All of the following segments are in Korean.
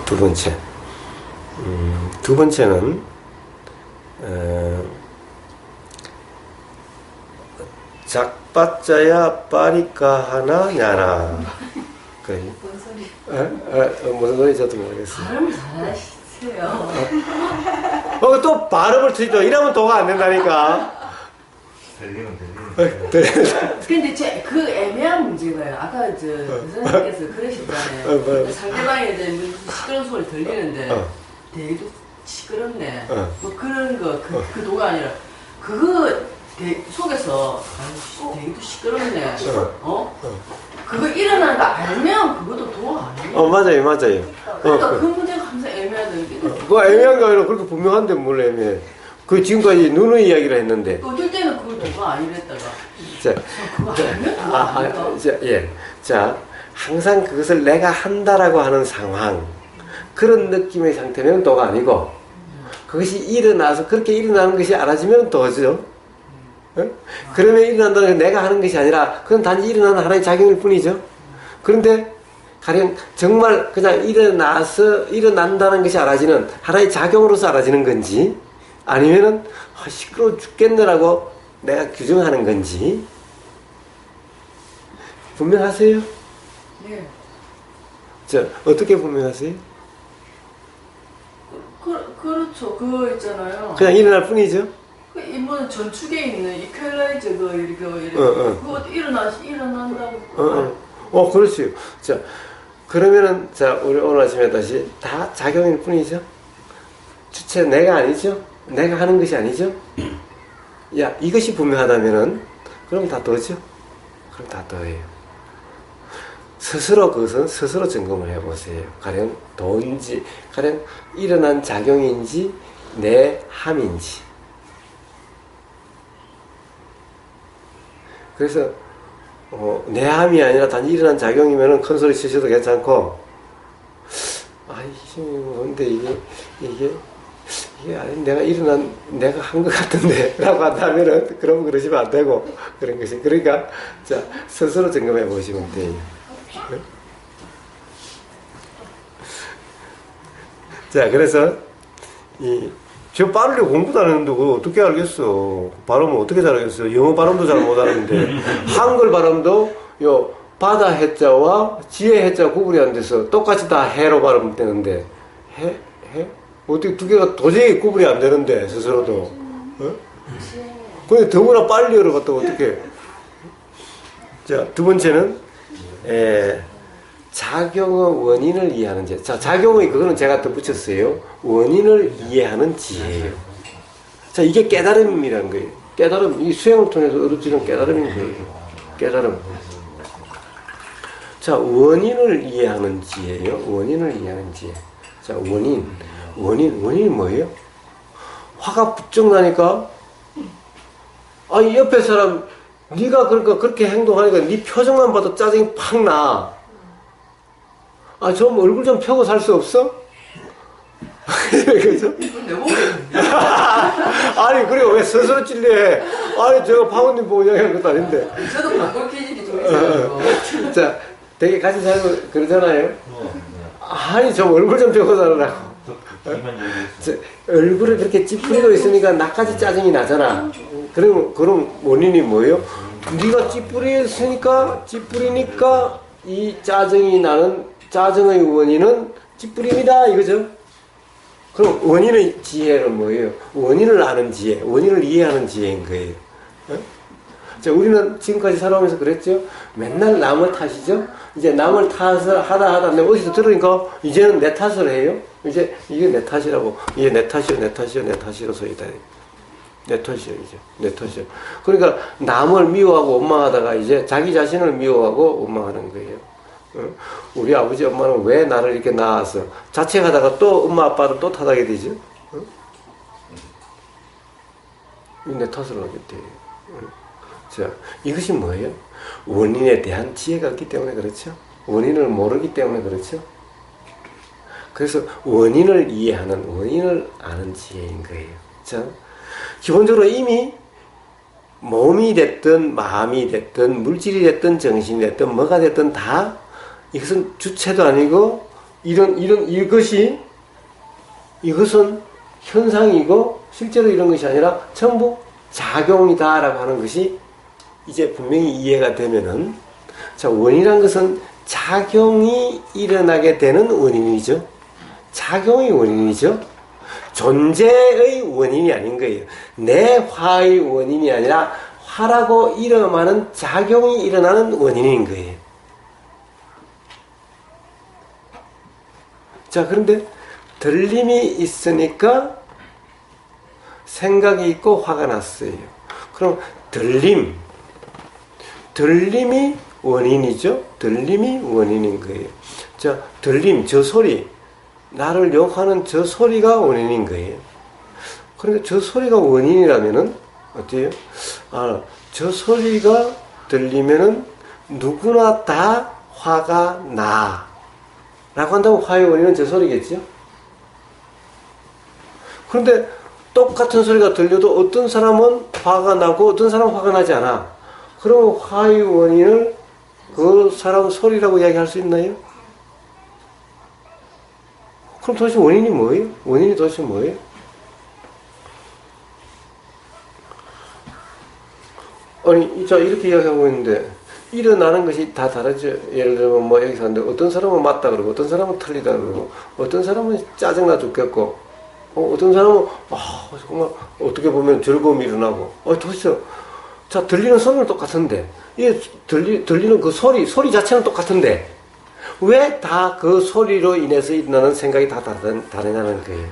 두 번째. 두 번째는, 작바짜야 빠리까 하나 냐나. 그래. 뭔 소리? 무슨 소리인지 저도 모르겠어요. 발음 잘하시세요. 또 발음을 틀리죠. 이러면 도가 안 된다니까. 근데 그 애매한 문제가요. 아까 그 선생님께서 그러셨잖아요. 상대방이 이제 시끄러운 소리 들리는데 되게 시끄럽네. 뭐 그런 거, 그 도가 아니라 그거 속에서 되게 시끄럽네. 그거 일어나는 거 알면 그것도 도가 아니에요. 맞아요. 그러니까 그 문제가 항상 애매하다는 게. 그거 애매한 게 아니라 그렇게 분명한데 뭘 애매해. 그 지금까지 누누이 이야기를 했는데. 어떨 때는 그걸 도가 아니랬다가. 자, 그거 알면 도가 아니까. 자, 항상 그것을 내가 한다라고 하는 상황, 그런 느낌의 상태면 도가 아니고, 그것이 일어나서 그렇게 일어나는 것이 알아지면 도죠. 그러면 일어난다는 건 내가 하는 것이 아니라 그건 단지 일어나는 하나의 작용일 뿐이죠. 그런데 가령 정말 그냥 일어난다는 것이 알아지는 하나의 작용으로서 알아지는 건지, 아니면은 시끄러워 죽겠네라고 내가 규정하는 건지 분명하세요? 네. 자, 어떻게 분명하세요? 그렇죠. 그거 있잖아요. 그냥 일어날 뿐이죠? 그 이번 전축에 있는 이퀄라이저 그거 일어난다고. 그렇지요. 자, 그러면은, 자, 우리 오늘 아침에 다시 다 작용일 뿐이죠? 주체 내가 아니죠? 내가 하는 것이 아니죠? 야, 이것이 분명하다면은, 그럼 다 도죠? 그럼 다 도예요. 스스로 그것은 스스로 점검을 해보세요. 가령 도인지, 가령 일어난 작용인지, 내 함인지. 그래서 내 함이 아니라 단지 일어난 작용이면은 큰 소리 치셔도 괜찮고, 근데 이게 아니 내가 한 것 같은데 라고 한다면은 그러면 그러시면 안 되고, 그런 것이. 그러니까 자, 스스로 점검해 보시면 돼요. 자, 그래서 저 빠르게 공부도 안 했는데 그거 어떻게 알겠어? 발음은 어떻게 잘하겠어? 영어 발음도 잘 못 하는데 한글 발음도 바다 해자와 지혜 해자 구분이 안 돼서 똑같이 다 해로 발음되는데 해? 어떻게 두 개가 도저히 구분이 안 되는데 스스로도. 근데 더구나 빨리 열어봤다고 어떻게? 자, 두 번째는 작용의 원인을 이해하는 지혜. 자, 작용의 그거는 제가 덧붙였어요. 원인을 이해하는 지혜예요. 자, 이게 깨달음이라는 거예요. 깨달음, 이 수행을 통해서 얻어지는 깨달음인 거예요. 깨달음. 자, 원인을 이해하는 지혜예요. 원인을 이해하는 지혜. 자, 원인이 뭐예요? 화가 부쩍 나니까, 이 옆에 사람, 네가 그러니까 그렇게 행동하니까 네 표정만 봐도 짜증이 팍 나. 좀 얼굴 좀 펴고 살 수 없어? 그죠? 아니, 그래, 왜 스스로 찔려? 제가 파원님 보고 이야기하는 것도 아닌데. 저도 바꿀 기질이 좀 있어요. 자, 되게 같이 살고 그러잖아요? 좀 얼굴 좀 펴고 살으라고. 얼굴을 그렇게 찌푸리고 있으니까 나까지 짜증이 나잖아. 그럼 원인이 뭐예요? 네가 찌푸리니까 이 짜증이 나는 짜증의 원인은 찌푸림이다 이거죠. 그럼 원인의 지혜는 뭐예요? 원인을 아는 지혜, 원인을 이해하는 지혜인 거예요. 자, 우리는 지금까지 살아오면서 그랬죠? 맨날 남을 탓이죠? 이제 남을 탓을 하다 내가 어디서 들으니까 이제는 내 탓을 해요? 이제 이게 내 탓이라고. 이게 내 탓이로 소리다. 내 탓이요, 이제. 내 탓이요. 그러니까 남을 미워하고 원망하다가 이제 자기 자신을 미워하고 원망하는 거예요. 우리 아버지 엄마는 왜 나를 이렇게 낳았어? 자책하다가 또 엄마 아빠를 또 탓하게 되죠. 내 탓을 하게 돼요. 자, 이것이 뭐예요? 원인에 대한 지혜가 없기 때문에 그렇죠. 원인을 모르기 때문에 그렇죠. 그래서 원인을 이해하는, 원인을 아는 지혜인 거예요. 자, 기본적으로 이미 몸이 됐든 마음이 됐든 물질이 됐든 정신이 됐든 뭐가 됐든 다 이것은 주체도 아니고 이것은 현상이고 실제로 이런 것이 아니라 전부 작용이다라고 하는 것이 이제 분명히 이해가 되면은, 자, 원인이란 것은 작용이 일어나게 되는 원인이죠. 작용이 원인이죠. 존재의 원인이 아닌 거예요. 내 화의 원인이 아니라 화라고 이름하는 작용이 일어나는 원인인 거예요. 자, 그런데 들림이 있으니까 생각이 있고 화가 났어요. 그럼 들림이 원인이죠. 들림이 원인인 거예요. 자, 저 소리, 나를 욕하는 저 소리가 원인인 거예요. 그런데 저 소리가 원인이라면은 어때요? 저 소리가 들리면은 누구나 다 화가 나 라고 한다면 화의 원인은 저 소리겠죠? 그런데 똑같은 소리가 들려도 어떤 사람은 화가 나고 어떤 사람은 화가 나지 않아. 그러면 화의 원인을 그 사람 소리라고 이야기할 수 있나요? 그럼 도대체 원인이 뭐예요? 원인이 도대체 뭐예요? 아니, 자, 이렇게 이야기하고 있는데, 일어나는 것이 다 다르죠. 예를 들면, 뭐, 여기서 하는데, 어떤 사람은 맞다 그러고, 어떤 사람은 틀리다 그러고, 어떤 사람은 짜증나 죽겠고, 어떤 사람은, 정말, 어떻게 보면 즐거움이 일어나고, 도대체, 자, 들리는 소리는 똑같은데, 들리는 그 소리 자체는 똑같은데, 왜 다 그 소리로 인해서 일어나는 생각이 다 다르냐는 거예요.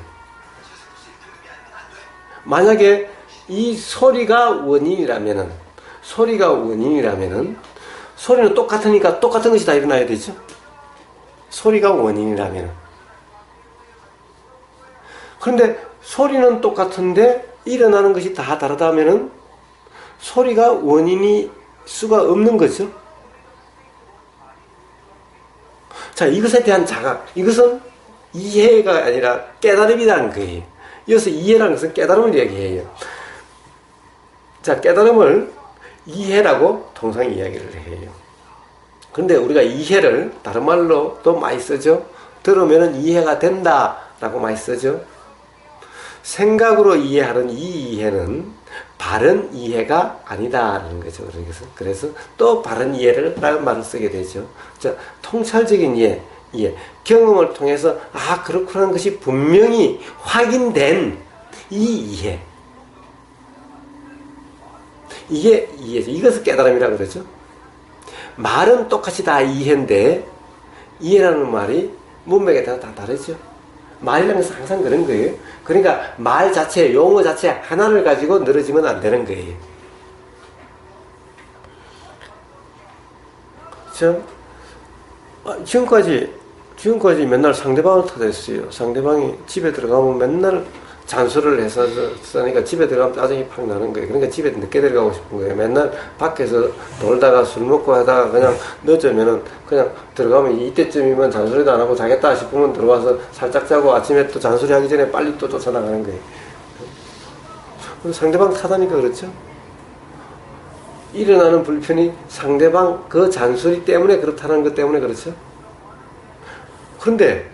만약에 이 소리가 원인이라면은, 소리는 똑같으니까 똑같은 것이 다 일어나야 되죠? 소리가 원인이라면은. 그런데 소리는 똑같은데 일어나는 것이 다 다르다면은 소리가 원인일 수가 없는 거죠? 자, 이것에 대한 자각, 이것은 이해가 아니라 깨달음이라는 거예요. 이어서 이해라는 것은 깨달음을 이야기해요. 자, 깨달음을 이해라고 통상 이야기를 해요. 그런데 우리가 이해를 다른 말로 또 많이 쓰죠. 들으면 이해가 된다라고 많이 쓰죠. 생각으로 이해하는 이 이해는 바른 이해가 아니다라는 거죠. 그래서 또 바른 이해를 라는 말을 쓰게 되죠. 자, 통찰적인 이해. 경험을 통해서 그렇구나 것이 분명히 확인된 이 이해. 이게 이해죠. 이것을 깨달음이라고 그러죠. 말은 똑같이 다 이해인데 이해라는 말이 문맥에 따라 다 다르죠. 말이라는 것은 항상 그런 거예요. 그러니까 말 자체, 용어 자체 하나를 가지고 늘어지면 안 되는 거예요. 지금까지 맨날 상대방을 탓했어요. 상대방이 집에 들어가면 맨날 잔소리를 해서 쓰니까 집에 들어가면 짜증이 팍 나는 거예요. 그러니까 집에 늦게 들어가고 싶은 거예요. 맨날 밖에서 돌다가 술 먹고 하다가 그냥 늦으면은 그냥 들어가면 이때쯤이면 잔소리도 안 하고 자겠다 싶으면 들어와서 살짝 자고 아침에 또 잔소리 하기 전에 빨리 또 쫓아나가는 거예요. 상대방 탓하니까 그렇죠. 일어나는 불편이 상대방 그 잔소리 때문에 그렇다는 것 때문에 그렇죠. 그런데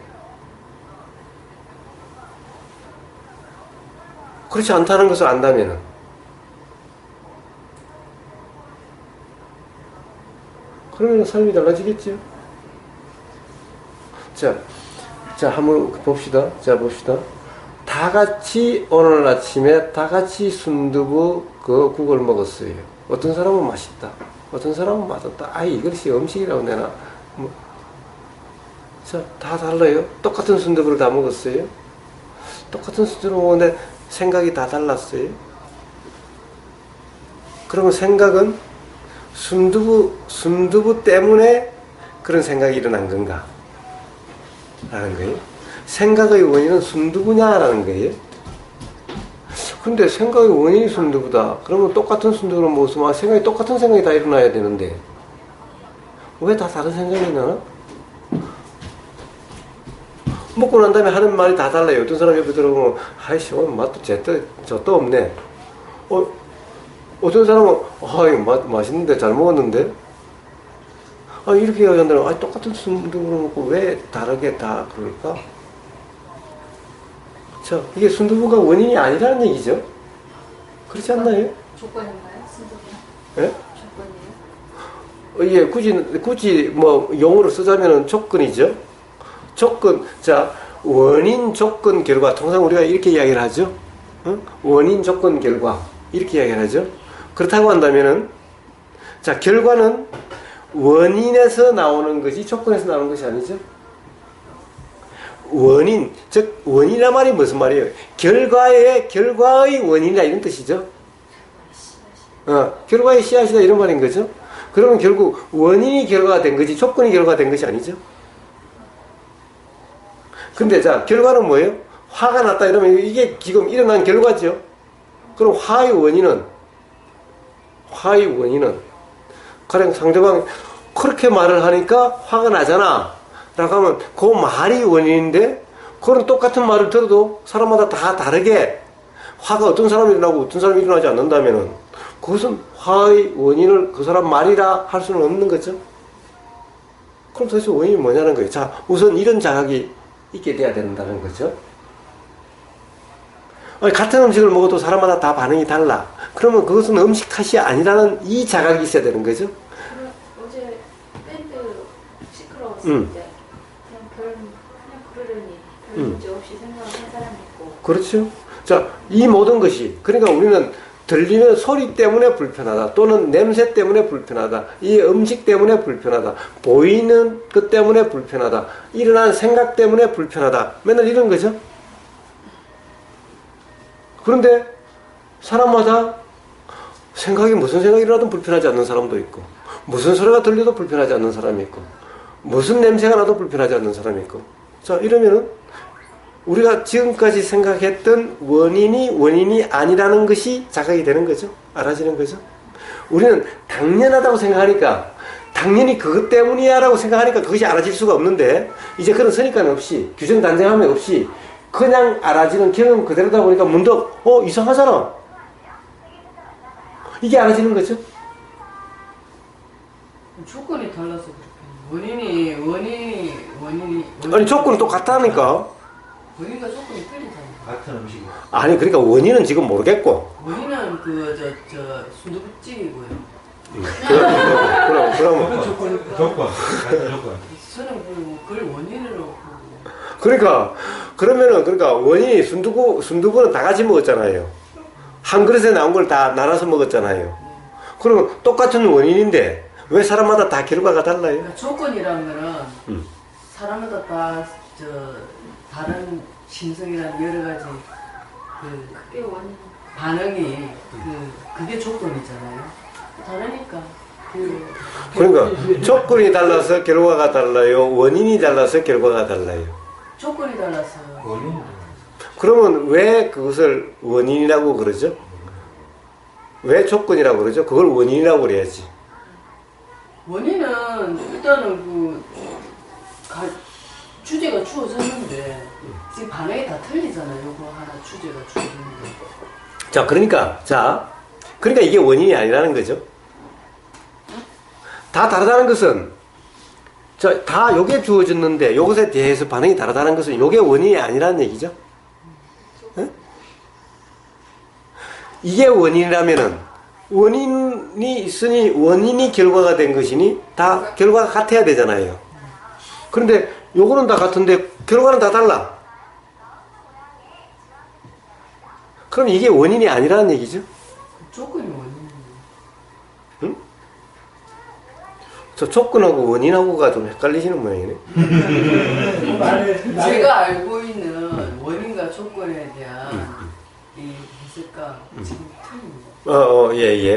그렇지 않다는 것을 안다면은 그러면 삶이 달라지겠죠. 자, 한번 봅시다. 봅시다. 다 같이 오늘 아침에 다 같이 순두부 그 국을 먹었어요. 어떤 사람은 맛있다. 어떤 사람은 맛없다. 이것이 음식이라고 내나. 자, 다 달라요. 똑같은 순두부를 다 먹었어요. 똑같은 순두부를 먹었는데 생각이 다 달랐어요. 그러면 생각은 순두부 때문에 그런 생각이 일어난 건가? 라는 거예요. 생각의 원인은 순두부냐라는 거예요. 근데 생각의 원인이 순두부다. 그러면 똑같은 순두부를 먹었으면 생각이 똑같은 생각이 다 일어나야 되는데 왜 다 다른 생각이 나나? 먹고 난 다음에 하는 말이 다 달라요. 어떤 사람 옆에 들어보면 오늘 맛도 저도 없네. 어떤 사람은 이거 맛있는데 잘 먹었는데 이렇게 이야기한다면, 똑같은 순두부를 먹고 왜 다르게 다 그럴까? 자, 이게 순두부가 원인이 아니라는 얘기죠? 그렇지 않나요? 조건인가요? 순두부는? 예? 조건이에요? 굳이 뭐 용어로 쓰자면은 조건이죠. 조건, 자, 원인, 조건, 결과. 통상 우리가 이렇게 이야기를 하죠. 응? 원인, 조건, 결과. 이렇게 이야기를 하죠. 그렇다고 한다면은, 자, 결과는 원인에서 나오는 것이 조건에서 나오는 것이 아니죠. 원인, 즉, 원인이란 말이 무슨 말이에요? 결과의 원인이라 이런 뜻이죠. 결과의 씨앗이다 이런 말인 거죠. 그러면 결국 원인이 결과가 된 거지 조건이 결과가 된 것이 아니죠. 근데 자, 결과는 뭐예요? 화가 났다 이러면 이게 지금 일어난 결과죠. 그럼 화의 원인은 가령 상대방이 그렇게 말을 하니까 화가 나잖아 라고 하면 그 말이 원인인데, 그런 똑같은 말을 들어도 사람마다 다 다르게 화가 어떤 사람이 일어나고 어떤 사람이 일어나지 않는다면은 그것은 화의 원인을 그 사람 말이라 할 수는 없는 거죠. 그럼 도대체 원인이 뭐냐는 거예요. 자, 우선 이런 자각이 있게 돼야 된다는 거죠. 같은 음식을 먹어도 사람마다 다 반응이 달라. 그러면 그것은 음식 탓이 아니라는 이 자각이 있어야 되는 거죠. 어제 밴드 시끄러웠을 때 그냥 그러려니 별 문제 없이 생각을 한 사람이 있고. 그렇죠. 자, 이 모든 것이, 그러니까 우리는 들리는 소리 때문에 불편하다, 또는 냄새 때문에 불편하다, 이 음식 때문에 불편하다, 보이는 것 때문에 불편하다, 일어난 생각 때문에 불편하다, 맨날 이런 거죠. 그런데 사람마다 생각이 무슨 생각이 일어나도 불편하지 않는 사람도 있고, 무슨 소리가 들려도 불편하지 않는 사람이 있고, 무슨 냄새가 나도 불편하지 않는 사람이 있고. 자, 이러면은 우리가 지금까지 생각했던 원인이 아니라는 것이 자각이 되는 거죠. 알아지는 거죠. 우리는 당연하다고 생각하니까, 당연히 그것 때문이야 라고 생각하니까 그것이 알아질 수가 없는데, 이제 그런 선입관 없이, 규정 단정함이 없이 그냥 알아지는 경험 그대로다 보니까 문득 이상하잖아, 이게 알아지는 거죠. 조건이 달라서 그렇게. 원인이 아니, 조건은 똑같다니까. 원인과 조건이 틀리잖아. 같은 음식이. 아니, 그러니까 원인은 지금 모르겠고. 원인은 순두부찌개고요. 그럼. 조건. 같은 조건. 저는 그걸 원인으로 보고. 그러니까 원인이 순두부는 다 같이 먹었잖아요. 한 그릇에 나온 걸 다 나눠서 먹었잖아요. 그러면 똑같은 원인인데 왜 사람마다 다 결과가 달라요? 그러니까 조건이라면은 사람마다 다 다른 심성이나 여러 가지 그게 원인. 반응이 그게 조건이잖아요. 다르니까. 그러니까 조건이 달라서 결과가 달라요. 원인이 달라서 결과가 달라요. 조건이 달라서. 원인. 그러면 왜 그것을 원인이라고 그러죠? 왜 조건이라고 그러죠? 그걸 원인이라고 그래야지. 원인은 일단은 주제가 주어졌는데 지금 반응이 다 틀리잖아요. 요거 하나 주제가 주어졌는데. 그러니까 이게 원인이 아니라는 거죠. 다 다르다는 것은, 다 요게 주어졌는데 요것에 대해서 반응이 다르다는 것은 요게 원인이 아니라는 얘기죠. 네? 이게 원인이라면은 원인이 있으니 원인이 결과가 된 것이니 다 결과가 같아야 되잖아요. 그런데 요거는 다 같은데 결과는 다 달라. 그럼 이게 원인이 아니라는 얘기죠. 조건이 원인이에요. 응? 저 조건하고 원인하고가 좀 헷갈리시는 모양이네. 제가 알고 있는 원인과 조건에 대한 이 해석과 지금 틀립니다. 예.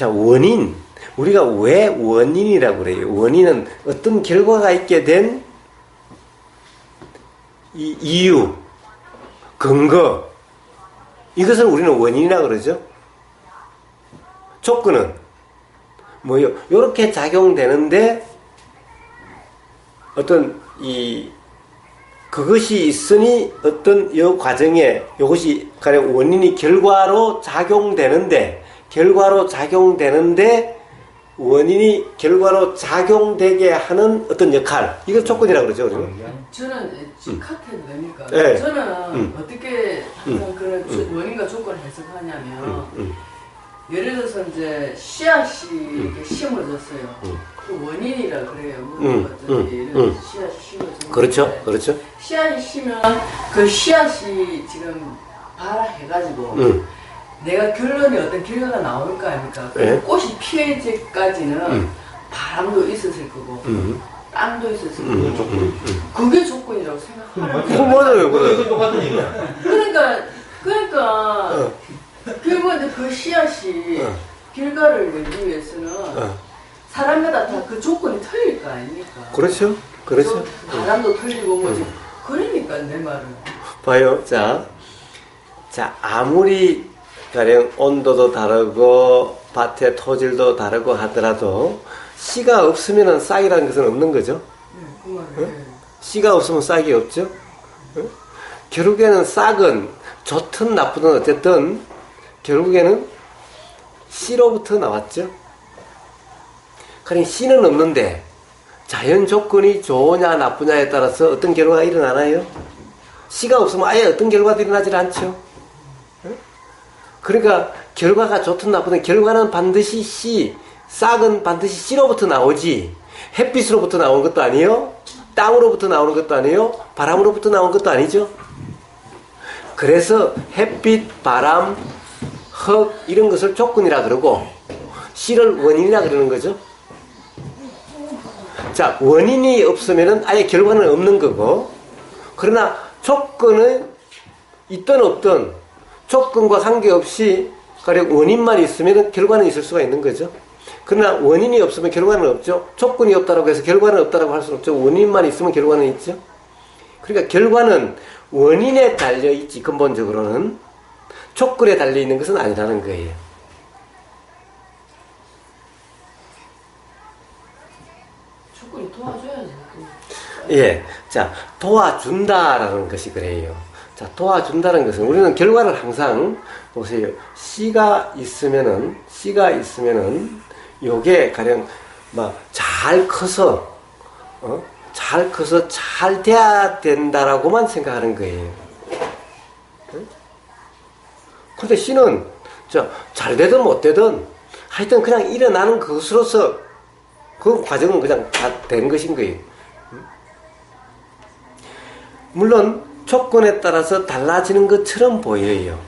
원인. 우리가 왜 원인이라고 그래요? 원인은 어떤 결과가 있게 된 이 이유, 근거. 이것을 우리는 원인이라고 그러죠. 조건은 뭐요? 요렇게 작용되는데 어떤 그것이 있으니 어떤 이 과정에 이것이 가령 원인이 결과로 작용되는데 원인이 결과로 작용되게 하는 어떤 역할, 이걸 조건이라고 그러죠, 우리는. 저는 카트는 뭡니까? 네. 저는 어떻게 항상 그런 원인과 조건을 해석하냐면 예를 들어서 이제 씨앗이 이렇게 심어졌어요. 그 원인이라 그래요. 어떤 씨앗이 심어졌는데 그렇죠. 씨앗이 심으면 그 씨앗이 지금 발화해가지고 내가 결론이 어떤 결과가 나올 거 아닙니까? 네. 꽃이 피어질 때까지는 바람도 있었을 거고 땅도 있었을 거고 그게 조건이라고 생각하는 맞아요, 그래. 이거 똑같은 얘기야. 그러니까 결국은 그 씨앗이 결과를 내기 위해서는 사람마다 다 그 조건이 틀릴 거 아닙니까? 그렇죠. 바람도 틀리고 뭐지. 그러니까 내 말은. 봐요. 자, 아무리 가령 온도도 다르고 밭의 토질도 다르고 하더라도 씨가 없으면 싹이라는 것은 없는 거죠. 그 말은. 씨가 없으면 싹이 없죠. 결국에는 싹은 좋든 나쁘든 어쨌든 결국에는 씨로부터 나왔죠. 그러니 씨는 없는데 자연 조건이 좋으냐 나쁘냐에 따라서 어떤 결과가 일어나나요? 씨가 없으면 아예 어떤 결과도 일어나질 않죠. 그러니까 결과가 좋든 나쁘든 결과는 반드시 씨, 싹은 반드시 씨로부터 나오지 햇빛으로부터 나오는 것도 아니에요. 땅으로부터 나오는 것도 아니에요. 바람으로부터 나오는 것도 아니죠. 그래서 햇빛, 바람, 흙 이런 것을 조건이라 그러고 씨를 원인이라 그러는 거죠. 자, 원인이 없으면은 아예 결과는 없는 거고, 그러나 조건은 있든 없든 조건과 관계없이 가령 원인만 있으면 결과는 있을 수가 있는 거죠. 그러나 원인이 없으면 결과는 없죠. 조건이 없다라고 해서 결과는 없다라고 할 수는 없죠. 원인만 있으면 결과는 있죠. 그러니까 결과는 원인에 달려 있지, 근본적으로는 조건에 달려 있는 것은 아니라는 거예요. 조건이 도와줘야지. 예. 자, 도와준다라는 것이 그래요. 자, 도와준다는 것은 우리는 결과를 항상 보세요. 씨가 있으면은 요게 가령 막 잘 커서 잘 돼야 된다라고만 생각하는 거예요. 근데 씨는 잘 되든 못 되든 하여튼 그냥 일어나는 것으로서 그 과정은 그냥 다 된 것인 거예요. 물론 조건에 따라서 달라지는 것처럼 보여요.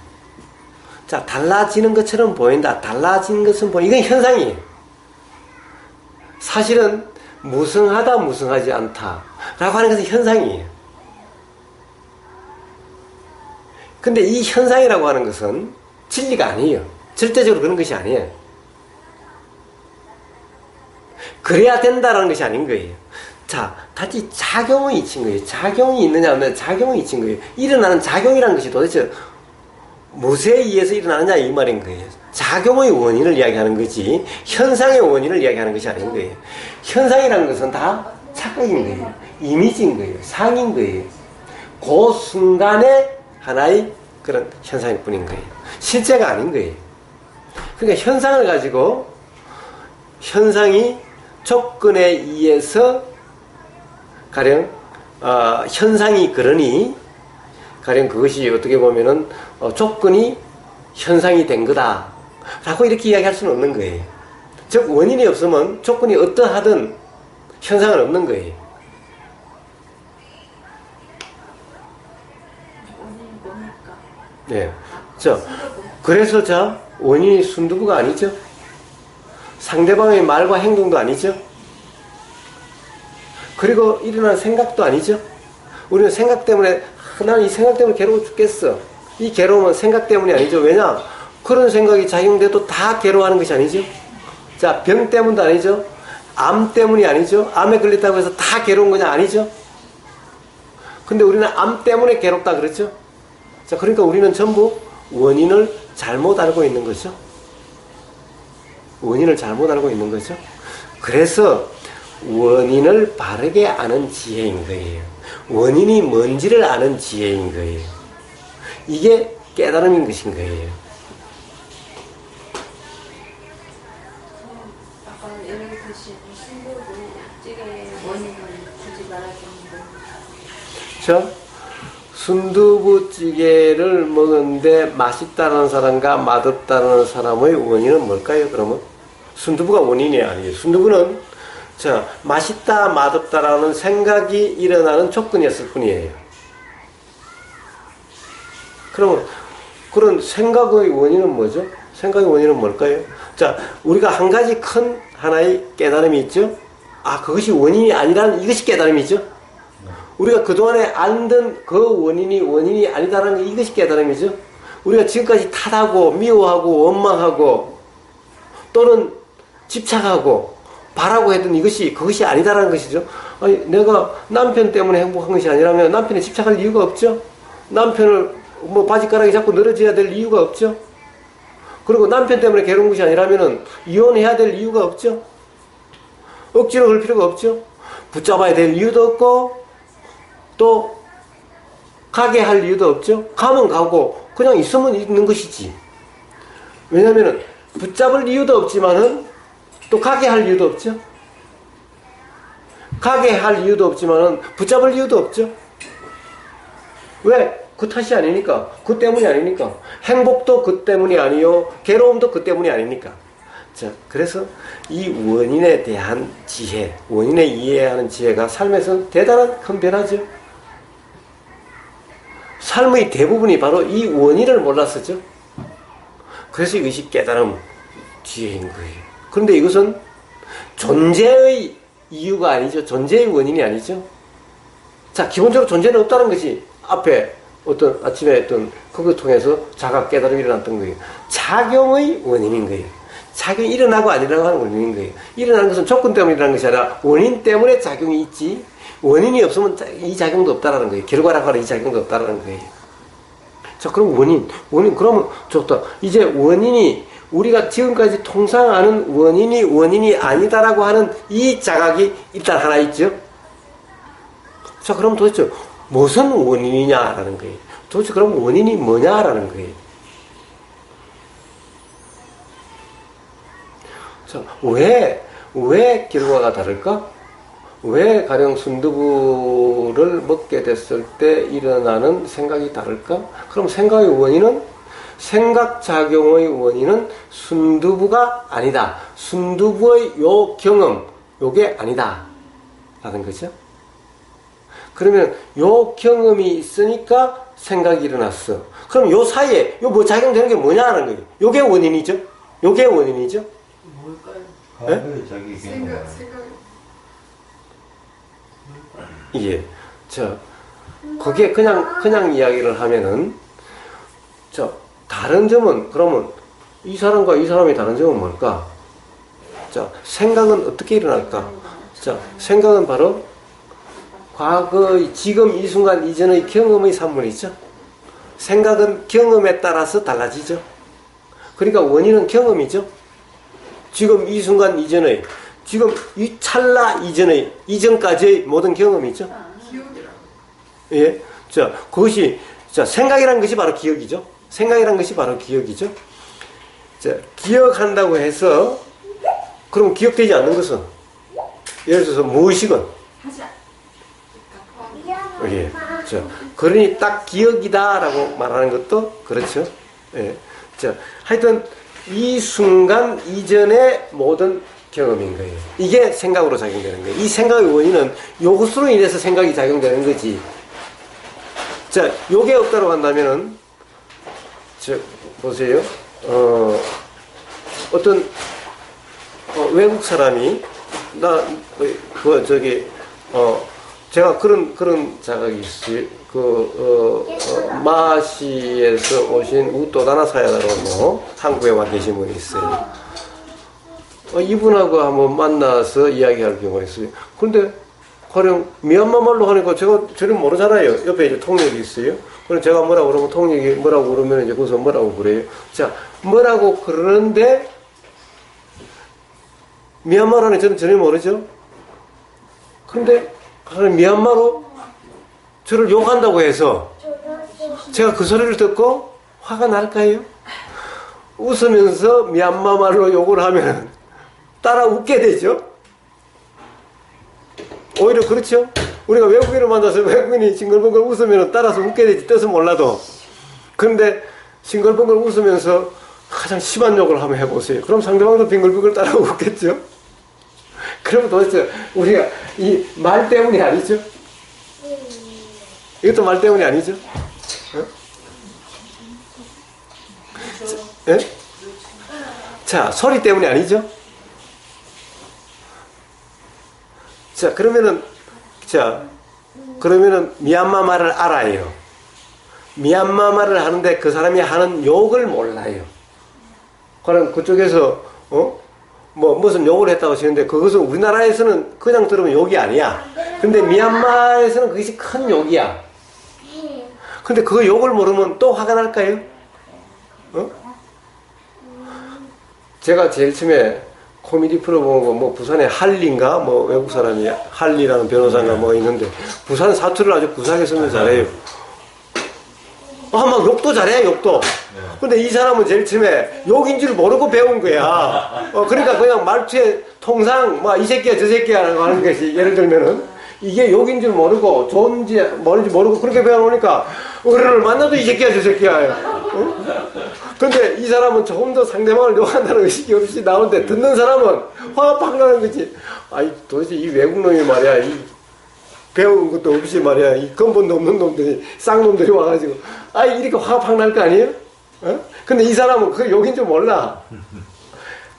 자, 달라지는 것처럼 보인다. 달라진 것은 이건 현상이에요. 사실은 무성하다, 무성하지 않다 라고 하는 것은 현상이에요. 근데 이 현상이라고 하는 것은 진리가 아니에요. 절대적으로 그런 것이 아니에요. 그래야 된다라는 것이 아닌 거예요. 자, 단지 작용이 있친 거예요. 작용이 있느냐 없느냐, 작용이 있친 거예요. 일어나는 작용이라는 것이 도대체 무엇에 의해서 일어나느냐 이 말인 거예요. 작용의 원인을 이야기하는 거지 현상의 원인을 이야기하는 것이 아닌 거예요. 현상이라는 것은 다 착각인 거예요. 이미지인 거예요. 상인 거예요. 그 순간에 하나의 그런 현상일 뿐인 거예요. 실제가 아닌 거예요. 그러니까 현상을 가지고 현상이 조건에 의해서 가령 현상이 그러니 가령 그것이 어떻게 보면은 조건이 현상이 된 거다 라고 이렇게 이야기할 수는 없는 거예요. 즉 원인이 없으면 조건이 어떠하든 현상은 없는 거예요. 원인이 뭡니까? 네. 그래서 원인이 순두부가 아니죠. 상대방의 말과 행동도 아니죠. 그리고 일어난 생각도 아니죠. 우리는 생각 때문에 나는 이 생각 때문에 괴로워 죽겠어. 이 괴로움은 생각 때문이 아니죠. 왜냐? 그런 생각이 작용돼도 다 괴로워하는 것이 아니죠. 자, 병 때문도 아니죠. 암 때문이 아니죠. 암에 걸렸다고 해서 다 괴로운 거냐? 아니죠. 근데 우리는 암 때문에 괴롭다 그랬죠. 자, 그러니까 우리는 전부 원인을 잘못 알고 있는 거죠. 원인을 잘못 알고 있는 거죠. 그래서 원인을 바르게 아는 지혜인 거예요. 원인이 뭔지를 아는 지혜인 거예요. 이게 깨달음인 것인 거예요. 아까 예를 드신 순두부찌개 원인은 굳이 말하자면 자, 순두부찌개를 먹었는데 맛있다는 사람과 맛없다는 사람의 원인은 뭘까요? 그러면 순두부가 원인이 아니에요. 순두부는 자, 맛있다 맛없다라는 생각이 일어나는 조건이었을 뿐이에요. 그러면 그런 생각의 원인은 뭐죠? 생각의 원인은 뭘까요? 자, 우리가 한 가지 큰 하나의 깨달음이 있죠? 아, 그것이 원인이 아니라는 이것이 깨달음이죠? 우리가 그동안에 알던 그 원인이 아니다라는 게 이것이 깨달음이죠? 우리가 지금까지 탓하고 미워하고 원망하고 또는 집착하고 바라고 했던 그것이 아니다라는 것이죠. 아니, 내가 남편 때문에 행복한 것이 아니라면 남편에 집착할 이유가 없죠? 남편을 뭐 바지가락이 자꾸 늘어져야 될 이유가 없죠? 그리고 남편 때문에 괴로운 것이 아니라면 이혼해야 될 이유가 없죠? 억지로 그럴 필요가 없죠? 붙잡아야 될 이유도 없고 또 가게 할 이유도 없죠? 가면 가고 그냥 있으면 있는 것이지. 왜냐하면 붙잡을 이유도 없지만은 또 가게 할 이유도 없죠? 가게 할 이유도 없지만은 붙잡을 이유도 없죠? 왜? 그 탓이 아니니까. 그 때문이 아니니까. 행복도 그 때문이 아니요. 괴로움도 그 때문이 아니니까. 자, 그래서 이 원인에 대한 지혜, 원인에 이해하는 지혜가 삶에서 대단한 큰 변화죠. 삶의 대부분이 바로 이 원인을 몰랐었죠. 그래서 이것이 깨달음 지혜인 거예요. 그런데 이것은 존재의 이유가 아니죠. 존재의 원인이 아니죠. 자, 기본적으로 존재는 없다는 것이 앞에 어떤 아침에 어떤 그걸 통해서 자각 깨달음이 일어났던 거예요. 작용의 원인인 거예요. 작용이 일어나고 안 일어나고 하는 원인인 거예요. 일어나는 것은 조건 때문에 일어나는 것이 아니라 원인 때문에 작용이 있지, 원인이 없으면 이 작용도 없다라는 거예요. 결과라고 하는 이 작용도 없다라는 거예요. 자, 그럼 원인, 그러면 좋다. 이제 원인이 우리가 지금까지 통상 아는 원인이 아니다라고 하는 이 자각이 일단 하나 있죠. 자, 그럼 도대체 무슨 원인이냐라는 거예요. 도대체 그럼 원인이 뭐냐라는 거예요. 자, 왜 결과가 다를까? 왜 가령 순두부를 먹게 됐을 때 일어나는 생각이 다를까? 그럼 생각의 원인은, 생각작용의 원인은 순두부가 아니다. 순두부의 요 경험, 요게 아니다. 라는 거죠. 그러면 요 경험이 있으니까 생각이 일어났어. 그럼 요 사이에 요 뭐 작용되는 게 뭐냐라는 거예요. 요게 원인이죠. 요게 원인이죠. 뭘까요? 과거의 자기 경험. 예. 자, 그게 그냥 이야기를 하면은, 자, 다른 점은, 그러면 이 사람과 이 사람의 다른 점은 뭘까? 자, 생각은 어떻게 일어날까? 자, 생각은 바로 과거의, 지금 이 순간 이전의 경험의 산물이죠. 생각은 경험에 따라서 달라지죠. 그러니까 원인은 경험이죠. 지금 이 순간 이전의, 지금 이 찰나 이전의, 이전까지의 모든 경험이죠. 예. 자, 그것이, 자, 생각이라는 것이 바로 기억이죠. 생각이라는 것이 바로 기억이죠. 자, 기억한다고 해서, 그럼 기억되지 않는 것은, 예를 들어서 무의식은, 예. 자, 그러니 딱 기억이다라고 말하는 것도 그렇죠. 예. 자, 하여튼, 이 순간 이전의 모든 경험인 거예요. 이게 생각으로 작용되는 거예요. 이 생각의 원인은 요것으로 인해서 생각이 작용되는 거지. 자, 요게 없다고 한다면은, 보세요. 어떤, 외국 사람이, 제가 그런 자각이 있어요. 마시에서 오신 우또다나 사야라고 한국에 와 계신 분이 있어요. 이분하고 한번 만나서 이야기할 경우가 있어요. 그런데 가령 미얀마 말로 하니까 저는 모르잖아요. 옆에 이제 통역이 있어요. 그럼 제가 뭐라고 그러면 통역이 뭐라고 그러면 이제 거기서 뭐라고 그래요. 자, 뭐라고 그러는데 미얀마라는 저는 전혀 모르죠. 그런데 미얀마로 저를 욕한다고 해서 제가 그 소리를 듣고 화가 날까요? 웃으면서 미얀마 말로 욕을 하면 따라 웃게 되죠. 오히려 그렇죠. 우리가 외국인을 만나서 외국인이 싱글벙글 웃으면 따라서 웃게 되지, 뜻은 몰라도. 그런데 싱글벙글 웃으면서 가장 심한 욕을 한번 해보세요. 그럼 상대방도 빙글빙글 따라 웃겠죠. 그러면 도대체 우리가 이 말 때문이 아니죠. 이것도 말 때문이 아니죠. 어? 예? 자, 소리 때문이 아니죠. 자, 그러면은 미얀마 말을 알아요. 미얀마 말을 하는데 그 사람이 하는 욕을 몰라요. 그럼 그쪽에서 무슨 욕을 했다고 하시는데 그것은 우리나라에서는 그냥 들으면 욕이 아니야. 근데 미얀마에서는 그것이 큰 욕이야. 근데 그 욕을 모르면 또 화가 날까요? 제가 제일 처음에 코미디 프로 본 거, 부산에 할리인가? 외국 사람이, 할리라는 변호사인가 있는데, 부산 사투를 아주 구수하게 쓰면 잘해요. 막 욕도 잘해, 욕도. 근데 이 사람은 제일 처음에 욕인 줄 모르고 배운 거야. 그러니까 그냥 말투에 통상, 이 새끼야, 저 새끼야, 라고 하는 것이, 예를 들면은, 이게 욕인 줄 모르고, 좋은지, 뭔지 모르고, 그렇게 배워놓으니까, 어른을 만나도 이 새끼야, 저 새끼야. 근데 이 사람은 조금 더 상대방을 욕한다는 의식이 없이 나오는데, 듣는 사람은 화가 팍 나는 거지. 아이, 도대체 이 외국놈이 말이야, 이 배운 것도 없이 말이야, 이 근본도 없는 놈들이, 쌍놈들이 와가지고, 이렇게 화가 팍 날 거 아니에요? 근데 이 사람은 그 욕인 줄 몰라.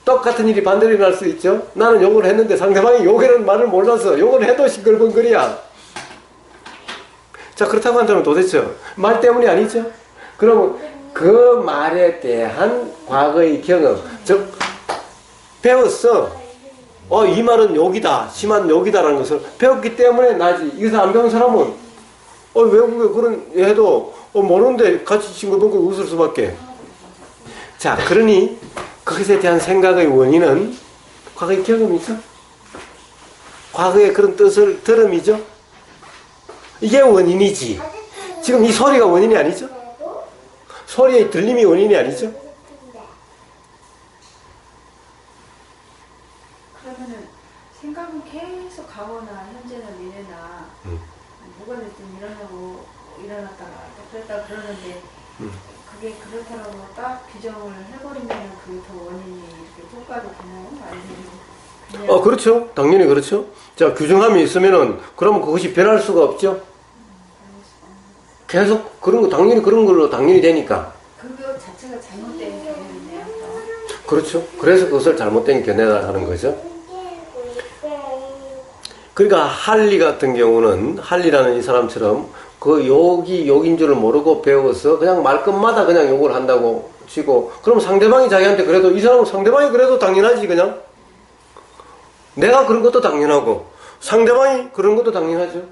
똑같은 일이 반대로 일어날 수 있죠. 나는 욕을 했는데 상대방이 욕이라는 말을 몰라서 욕을 해도 싱글벙글이야. 자, 그렇다고 한다면 도대체 말 때문이 아니죠. 그러면 그 말에 대한 과거의 경험, 즉 배웠어. 이 말은 욕이다, 심한 욕이다라는 것을 배웠기 때문에 나지. 이것을 안 배운 사람은 외국에 그런 해도 모르는데 같이 싱글벙글 웃을 수밖에. 자, 그러니 그것에 대한 생각의 원인은 과거의 경험이죠. 과거의 그런 뜻을 들음이죠. 이게 원인이지. 지금 이 소리가 원인이 아니죠. 소리의 들림이 원인이 아니죠. 그러면은 생각은 계속 가거나 현재나 미래나 뭐가 됐든 일어났다가 또 그랬다가 그러는데 그게 그렇다고 딱 규정을 해버리면 그게 더 원인이 이렇게 효과가 되나요? 아니면 그냥 그렇죠. 당연히 그렇죠. 자, 규정함이 있으면은 그러면 그것이 변할 수가 없죠. 계속 당연히 그런 걸로 당연히 되니까. 그거 자체가 잘못된 견해네요. 그렇죠. 그래서 그것을 잘못된 견해라 하는 거죠. 그러니까 할리 같은 경우는, 할리라는 이 사람처럼 그 욕이 욕인 줄을 모르고 배워서 그냥 말끝마다 그냥 욕을 한다고 치고, 그럼 상대방이 자기한테 그래도, 이 사람은 상대방이 그래도 당연하지, 그냥. 내가 그런 것도 당연하고 상대방이 그런 것도 당연하죠.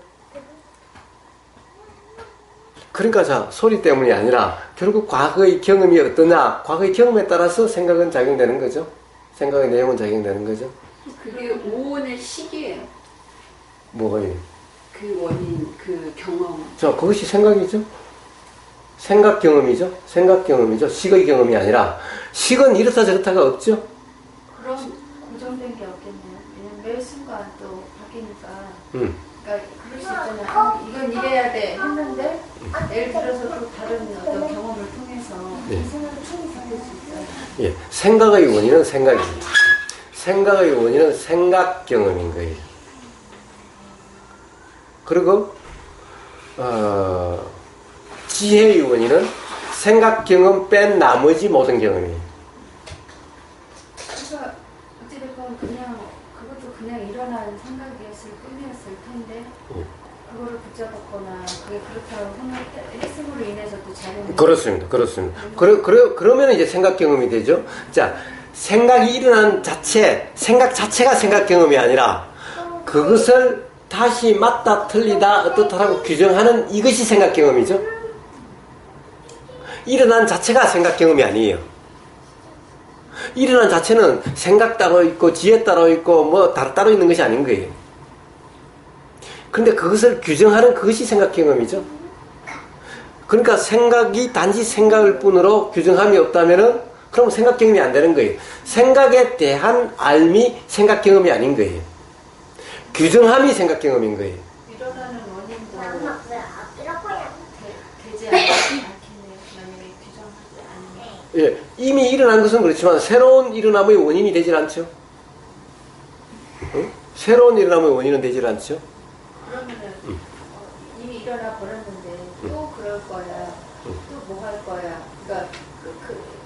그러니까 자, 소리 때문이 아니라 결국 과거의 경험이 어떠냐, 과거의 경험에 따라서 생각은 작용되는 거죠. 생각의 내용은 작용되는 거죠. 그게 오온의 시기예요. 뭐가요? 그 원인, 그 경험. 자, 그것이 생각이죠. 생각 경험이죠. 생각 경험이죠. 식의 경험이 아니라, 식은 이렇다 저렇다가 없죠. 그럼 고정된 게 없겠네요. 왜냐면 매 순간 또 바뀌니까. 그러니까 그럴 수 있잖아요. 이건 이래야 돼 했는데 예를 들어서 또 다른 어떤 경험을 통해서 네. 이 생각을 충분히 바뀔 수 있어요. 예, 생각의 원인은 생각입니다. 생각의 원인은 생각 경험인 거예요. 그리고 지혜의 원인은 생각 경험 뺀 나머지 모든 경험이에요. 그러니까 어찌됐건 그것도 그냥 일어난 생각이었을 뿐이었을 텐데 그거를 붙잡았거나 그게 그렇다고 생각했음으로 인해서 또 작용이 그렇습니다. 그렇습니다. 그러면 이제 생각 경험이 되죠. 자, 생각이 일어난 생각 자체가 생각 경험이 아니라 그것을 다시 맞다, 틀리다, 어떻다라고 규정하는 이것이 생각 경험이죠. 일어난 자체가 생각 경험이 아니에요. 일어난 자체는 생각 따로 있고 지혜 따로 있고 따로 있는 것이 아닌 거예요. 그런데 그것을 규정하는 그것이 생각 경험이죠. 그러니까 생각이 단지 생각일 뿐으로 규정함이 없다면은 그럼 생각 경험이 안 되는 거예요. 생각에 대한 알미 생각 경험이 아닌 거예요. 규정함이 생각 경험인 거예요. 일어나는 원인도 되지 않겠네요. 만약에 규정하지 않으면. 예, 이미 일어난 것은 그렇지만 새로운 일어남의 원인이 되질 않죠. 응? 새로운 일어남의 원인은 되질 않죠. 그러면은 이미 일어나 버렸는데 또 그럴 거야. 또 뭐 할 거야. 그러니까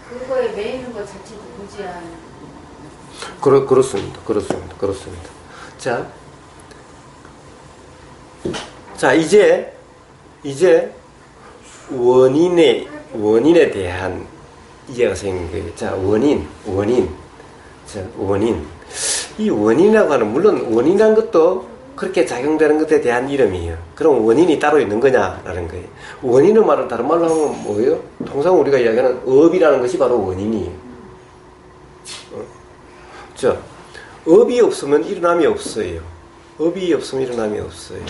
그거에 매이는 것 자체도 무지한. 그렇습니다. 자, 이제 원인에 대한 이해가 생긴 거예요. 자, 원인. 자, 원인. 이 원인이라고 하는, 물론 원인이라는 것도 그렇게 작용되는 것에 대한 이름이에요. 그럼 원인이 따로 있는 거냐라는 거예요. 원인은 말을 다른 말로 하면 뭐예요? 통상 우리가 이야기하는 업이라는 것이 바로 원인이에요. 자, 업이 없으면 일어남이 없어요. 업이 없으면 일어남이 없어요.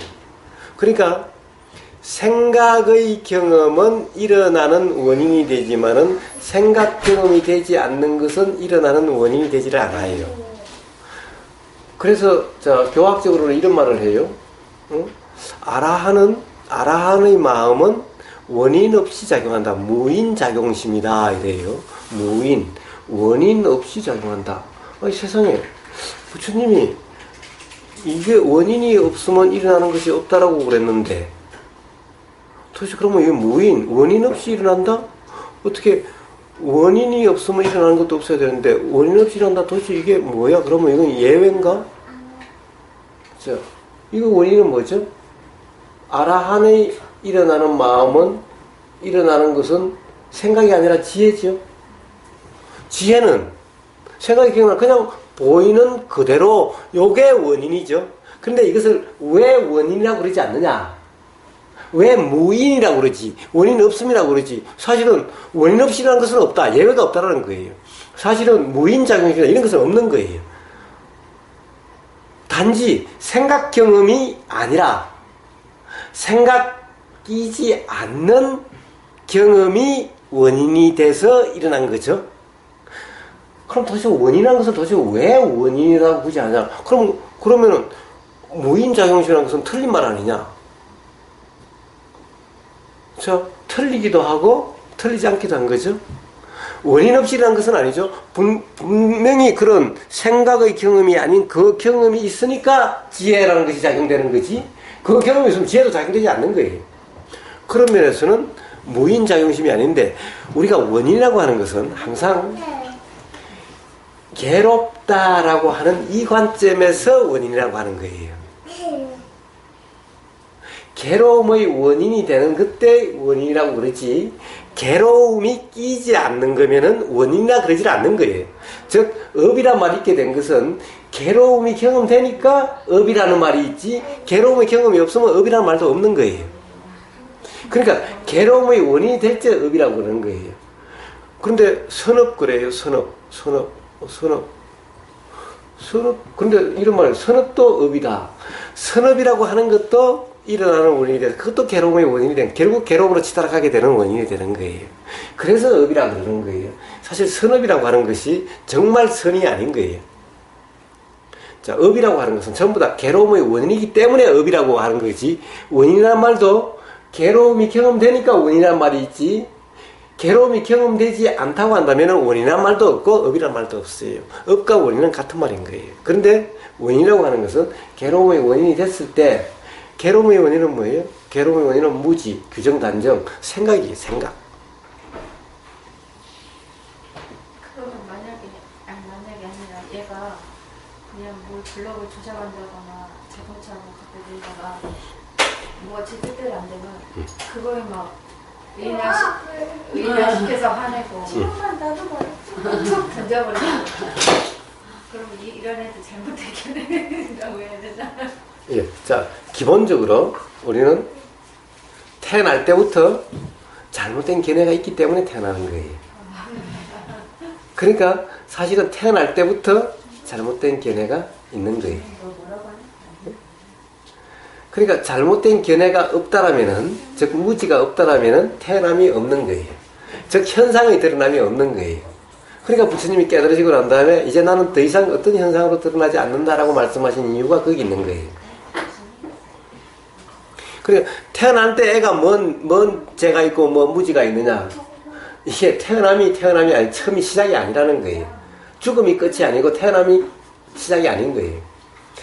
그러니까 생각의 경험은 일어나는 원인이 되지만은 생각 경험이 되지 않는 것은 일어나는 원인이 되지를 않아요. 그래서 교학적으로는 이런 말을 해요. 아라한의 마음은 원인 없이 작용한다. 무인작용심이다 이래요. 원인 없이 작용한다. 아니, 세상에 부처님이 이게 원인이 없으면 일어나는 것이 없다라고 그랬는데 도대체 그러면 이게 원인 없이 일어난다? 어떻게 원인이 없으면 일어나는 것도 없어야 되는데 원인 없이 일어난다? 도대체 이게 뭐야? 그러면 이건 예외인가? 자, 이거 원인은 뭐죠? 아라한의 일어나는 마음은 일어나는 것은 생각이 아니라 지혜죠. 지혜는 생각이 그냥 보이는 그대로 요게 원인이죠. 그런데 이것을 왜 원인이라고 그러지 않느냐? 왜 무인이라고 그러지? 원인 없음이라고 그러지? 사실은 원인 없이라는 것은 없다. 예외가 없다라는 거예요. 사실은 무인작용이나 이런 것은 없는 거예요. 단지 생각 경험이 아니라 생각이지 않는 경험이 원인이 돼서 일어난 거죠. 그럼 도대체 원인이라는 것을 도대체 왜 원인이라고 보지 않냐? 그러면은 무인작용이라는 것은 틀린 말 아니냐? 틀리기도 하고 틀리지 않기도 한 거죠. 원인 없이라는 것은 아니죠. 분명히 그런 생각의 경험이 아닌 그 경험이 있으니까 지혜라는 것이 작용되는 거지. 그 경험이 있으면 지혜도 작용되지 않는 거예요. 그런 면에서는 무인작용심이 아닌데 우리가 원인이라고 하는 것은 항상 괴롭다라고 하는 이 관점에서 원인이라고 하는 거예요. 괴로움의 원인이 되는 그때 원인이라고 그러지 괴로움이 끼지 않는 거면은 원인이라 그러지 않는 거예요. 즉 업이란 말이 있게 된 것은 괴로움이 경험되니까 업이라는 말이 있지 괴로움의 경험이 없으면 업이라는 말도 없는 거예요. 그러니까 괴로움의 원인이 될 때 업이라고 그러는 거예요. 그런데 선업 그래요. 선업. 그런데 이런 말이에요. 선업도 업이다. 선업이라고 하는 것도 일어나는 원인이 돼서 그것도 괴로움의 원인이 되는 결국 괴로움으로 치달아가게 되는 원인이 되는 거예요. 그래서 업이라고 그러는 거예요. 사실 선업이라고 하는 것이 정말 선이 아닌 거예요. 자, 업이라고 하는 것은 전부 다 괴로움의 원인이기 때문에 업이라고 하는 거지 원인이라는 말도 괴로움이 경험되니까 원인이라는 말이 있지 괴로움이 경험되지 않다고 한다면 원인이라는 말도 없고 업이라는 말도 없어요. 업과 원인은 같은 말인 거예요. 그런데 원인이라고 하는 것은 괴로움의 원인이 됐을 때 괴로움의 원인은 뭐예요? 괴로움의 원인은 무지, 규정, 단정, 생각이에요. 생각. 그러면 만약에 아니라 얘가 그냥 뭘 블럭을 조작한다거나 자동차로 갖다 들다가 뭐가 제대로 안 되면 그거에 막 의인화시켜서 화내고 툭 던져버리고 그러면 이런 애들 잘못된 견해라고 해야 되나? 예, 자, 기본적으로 우리는 태어날 때부터 잘못된 견해가 있기 때문에 태어나는 거예요. 그러니까 사실은 태어날 때부터 잘못된 견해가 있는 거예요. 그러니까 잘못된 견해가 없다라면은, 즉 무지가 없다라면은 태어남이 없는 거예요. 즉 현상의 드러남이 없는 거예요. 그러니까 부처님이 깨달으시고 난 다음에 이제 나는 더 이상 어떤 현상으로 드러나지 않는다라고 말씀하신 이유가 거기 있는 거예요. 그러니까 태어날 때 애가 뭔 죄가 있고 뭐 무지가 있느냐. 이게 태어남이 아니, 처음이 시작이 아니라는 거예요. 죽음이 끝이 아니고 태어남이 시작이 아닌 거예요.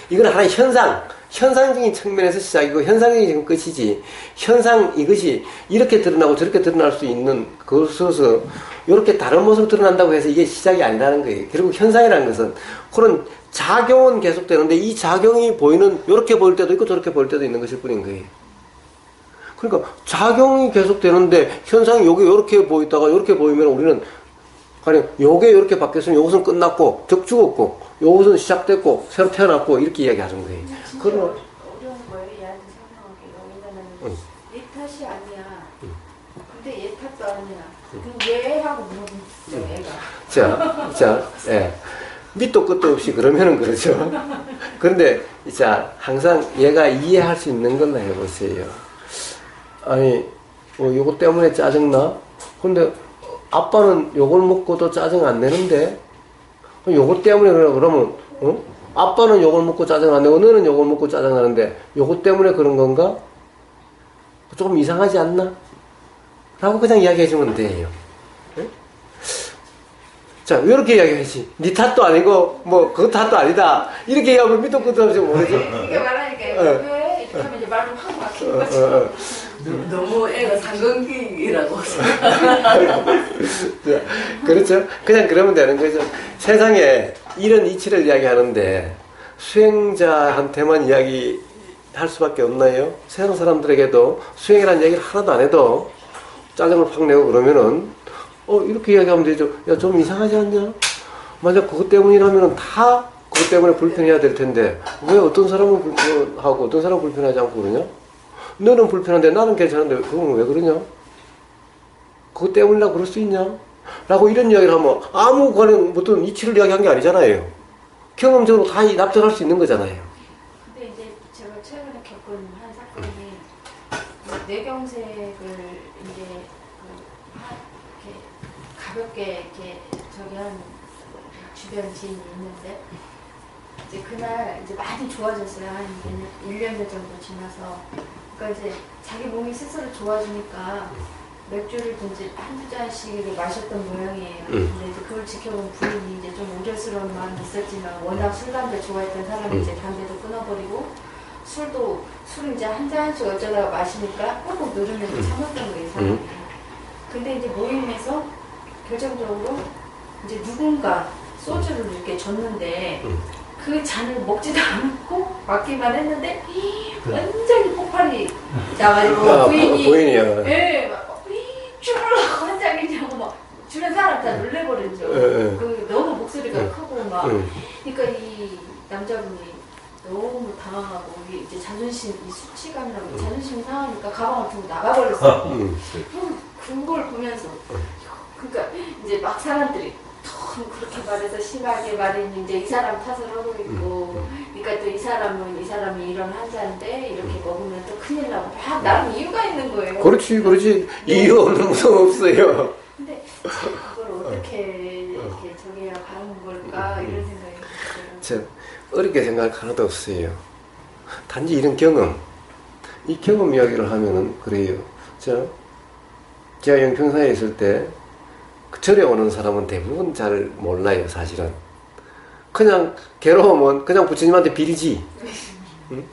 이건 하나의 현상적인 측면에서 시작이고 현상적인 끝이지. 현상 이것이 이렇게 드러나고 저렇게 드러날 수 있는 그것으로서 이렇게 다른 모습으로 드러난다고 해서 이게 시작이 아니라는 거예요. 그리고 현상이라는 것은 그런 작용은 계속되는데 이 작용이 보이는 이렇게 보일 때도 있고 저렇게 보일 때도 있는 것일 뿐인 거예요. 그러니까 작용이 계속되는데 현상이 여기 이렇게 보이다가 이렇게 보이면 우리는 가령 요게 이렇게 바뀌었으면 요것은 끝났고 즉 죽었고 요것은 시작됐고 새로 태어났고 이렇게 이야기하는 거예요. 진짜 그러면 어려운 거예요. 얘한테 설명하기가. 왜냐면 내 탓이 아니야. 근데 얘 탓도 아니야. 그럼 왜 하고 물어보죠 얘가. 자, 예. 밑도 끝도 없이 그러면은 그렇죠. 그런데 자 항상 얘가 이해할 수 있는 걸로 해보세요. 아니 요거 때문에 짜증나? 근데 아빠는 요걸 먹고도 짜증 안 내는데 요거 때문에 그러면 아빠는 요걸 먹고 짜증 안 내고 너는 요걸 먹고 짜증 나는데 요거 때문에 그런 건가? 조금 이상하지 않나? 라고 그냥 이야기해 주면 돼요. 네? 자 이렇게 이야기하지. 네 탓도 아니고 뭐 그 탓도 아니다. 이렇게 얘기하면 밑도 끝도 없이 모르지. 이게 말하니까 왜 이렇게 하면 이제 말을 확 막히는 거지. 너무 애가 상근기라고. 그렇죠? 그냥 그러면 되는 거죠. 세상에 이런 이치를 이야기하는데 수행자한테만 이야기할 수밖에 없나요? 세상 사람들에게도 수행이라는 얘기를 하나도 안 해도 짜증을 확 내고 그러면은 이렇게 이야기하면 되죠. 야, 좀 이상하지 않냐? 만약 그것 때문이라면은 다 그것 때문에 불편해야 될 텐데 왜 어떤 사람은 불편하고 어떤 사람은 불편하지 않고 그러냐? 너는 불편한데 나는 괜찮은데 그건 왜 그러냐? 그것 때문이라 그럴 수 있냐? 라고 이런 이야기를 하면 아무 관련 어떤 이치를 이야기한 게 아니잖아요. 경험적으로 다 납득할 수 있는 거잖아요. 근데 이제 제가 최근에 겪은 한 사건이 뇌경색을 이제 이렇게 가볍게 이렇게 저기 한 주변 지인이 있는데 이제 그날 이제 많이 좋아졌어요. 한 1년 정도 지나서. 그러니까 이제 자기 몸이 스스로 좋아지니까 맥주를 이제 한두 잔씩을 마셨던 모양이에요. 근데 이제 그걸 지켜본 부인이 이제 좀 우려스러운 마음이 있었지만 워낙 술, 담배 좋아했던 사람이 이제 담배도 끊어버리고 술을 이제 한 잔씩 어쩌다가 마시니까 꼭꼭 누르면서 참았던 거예요, 사람이. 근데 이제 모임에서 결정적으로 이제 누군가 소주를 이렇게 줬는데 그 잔을 먹지도 않고 맞기만 했는데 완전히 폭발이 나가지고 부인이요. 예, 막 쭈르르 환장이냐고 막 주변 사람 다 놀래버렸죠. 그 너무 목소리가 크고 막 그러니까 이 남자분이 너무 당황하고 이제 자존심, 이 수치감이라고 자존심이 상하니까 가방을 들고 나가버렸어요. 그걸 보면서 그러니까 이제 막 사람들이 그렇게 말해서 심하게 말했니 이제 이 사람 탓을 하고 있고 그러니까 또 이 사람이 이런 환자인데 이렇게 먹으면 또 큰일 나고 막 나름 이유가 있는 거예요. 그렇지 이유 없는 무서움 없어요. 근데 그걸 어떻게 이렇게 저기야 가는 걸까 이런 생각이 들어요. 어렵게 생각할 하나도 없어요. 단지 이런 이 경험 이야기를 하면은 그래요. 제가 영평사에 있을 때 절에 오는 사람은 대부분 잘 몰라요, 사실은. 그냥 괴로우면 그냥 부처님한테 빌지. 응?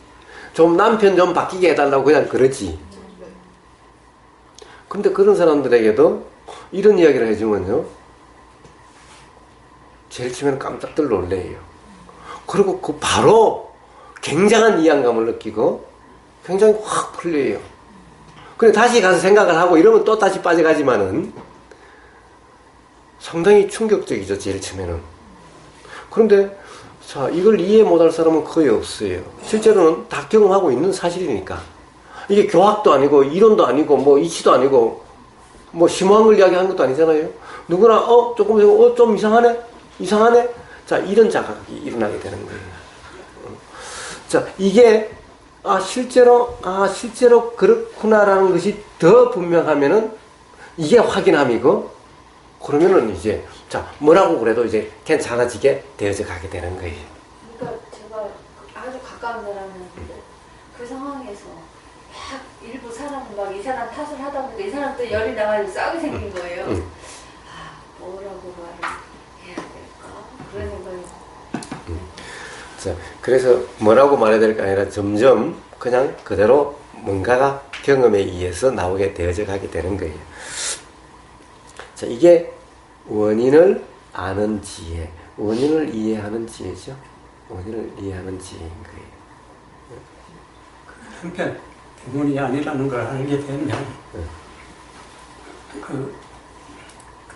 좀 남편 좀 바뀌게 해달라고 그냥 그러지. 근데 그런 사람들에게도 이런 이야기를 해주면요, 제일 처음에는 깜짝들 놀래요. 그리고 그 바로 굉장한 이안감을 느끼고 굉장히 확 풀려요. 근데 다시 가서 생각을 하고 이러면 또 다시 빠져가지만은 상당히 충격적이죠, 제일 처음에는. 그런데 이걸 이해 못할 사람은 거의 없어요. 실제로는 다 경험하고 있는 사실이니까. 이게 교학도 아니고 이론도 아니고 뭐 이치도 아니고 뭐 심오한 걸 이야기하는 것도 아니잖아요. 누구나 조금 좀 이상하네. 자, 이런 자각이 일어나게 되는 거예요. 자, 이게 실제로 그렇구나라는 것이 더 분명하면은 이게 확인함이고, 그러면은 이제, 자, 뭐라고 그래도 이제 괜찮아지게 되어져 가게 되는 거예요. 그러니까 제가 아주 가까운 사람이었는데 그 상황에서 막 일부 사람은 막 이 사람 탓을 하다 보니까 이 사람 또 열이 나가지고 싸움이 생긴 거예요. 뭐라고 말을 해야 될까? 그런 생각이. 자, 그래서 뭐라고 말해야 될까 아니라 점점 그냥 그대로 뭔가가 경험에 의해서 나오게 되어져 가게 되는 거예요. 자, 이게 원인을 아는 지혜, 원인을 이해하는 지혜죠. 원인을 이해하는 지혜인 거예요. 한편 대문이 아니라는 걸 알게 되면 그